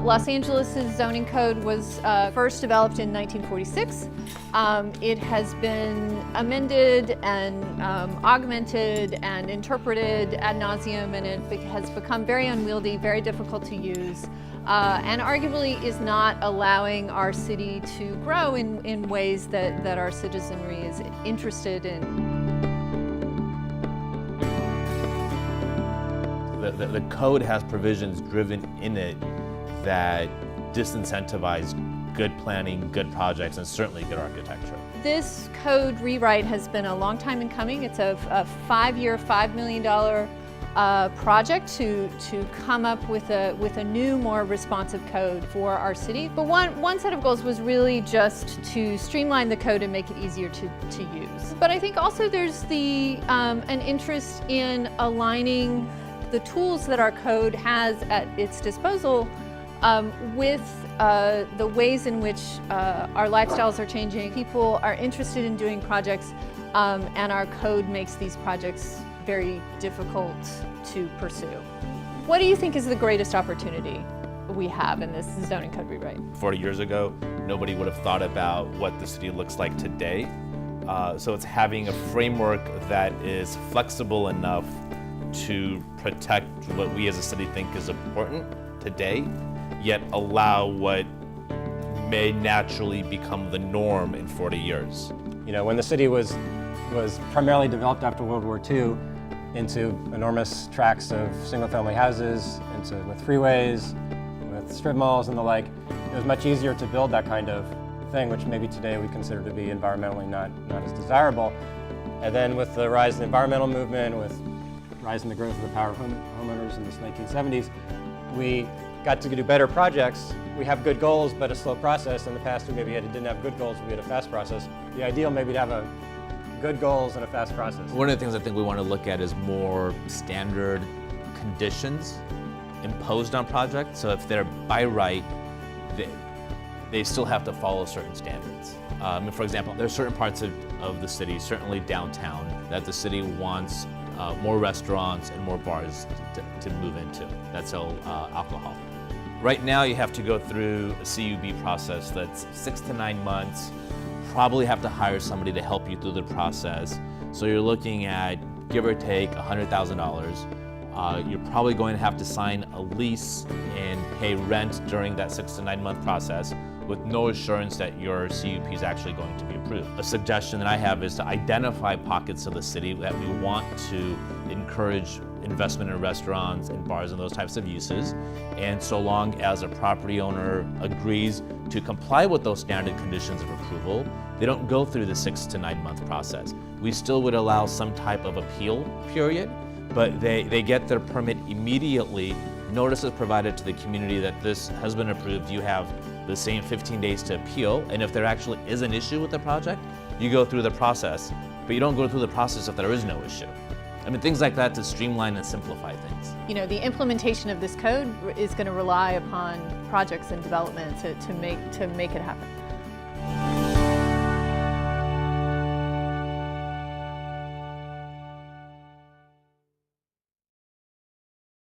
Los Angeles' zoning code was first developed in 1946. It has been amended and augmented and interpreted ad nauseum, and it has become very unwieldy, very difficult to use, and arguably is not allowing our city to grow in ways that our citizenry is interested in. The code has provisions driven in it that disincentivize good planning, good projects, and certainly good architecture. This code rewrite has been a long time in coming. It's a 5-year, $5 million project to come up with a new, more responsive code for our city. But one set of goals was really just to streamline the code and make it easier to use. But I think also there's an interest in aligning the tools that our code has at its disposal with the ways in which our lifestyles are changing. People are interested in doing projects, and our code makes these projects very difficult to pursue. What do you think is the greatest opportunity we have in this zoning code rewrite? 40 years ago, nobody would have thought about what the city looks like today. So it's having a framework that is flexible enough to protect what we as a city think is important today, yet allow what may naturally become the norm in 40 years. You know, when the city was primarily developed after World War II into enormous tracts of single-family houses, with freeways, with strip malls and the like, it was much easier to build that kind of thing, which maybe today we consider to be environmentally not as desirable. And then with the rise in the environmental movement, with rise in the growth of the power of homeowners in the 1970s, we got to do better projects. We have good goals, but a slow process. In the past, we maybe didn't have good goals, we had a fast process. The ideal maybe to have good goals and a fast process. One of the things I think we want to look at is more standard conditions imposed on projects. So if they're by right, they still have to follow certain standards. For example, there are certain parts of the city, certainly downtown, that the city wants more restaurants and more bars to move into that sell alcohol. Right now you have to go through a CUB process that's 6 to 9 months, probably have to hire somebody to help you through the process. So you're looking at, give or take, $100,000. You're probably going to have to sign a lease and pay rent during that 6 to 9 month process with no assurance that your CUP is actually going to be approved. A suggestion that I have is to identify pockets of the city that we want to encourage investment in restaurants and bars and those types of uses. And so long as a property owner agrees to comply with those standard conditions of approval, they don't go through the 6 to 9 month process. We still would allow some type of appeal period, but they get their permit immediately. Notice is provided to the community that this has been approved. You have the same 15 days to appeal, and if there actually is an issue with the project, you go through the process, but you don't go through the process if there is no issue. I mean, things like that to streamline and simplify things. You know, the implementation of this code is going to rely upon projects and development to make it happen.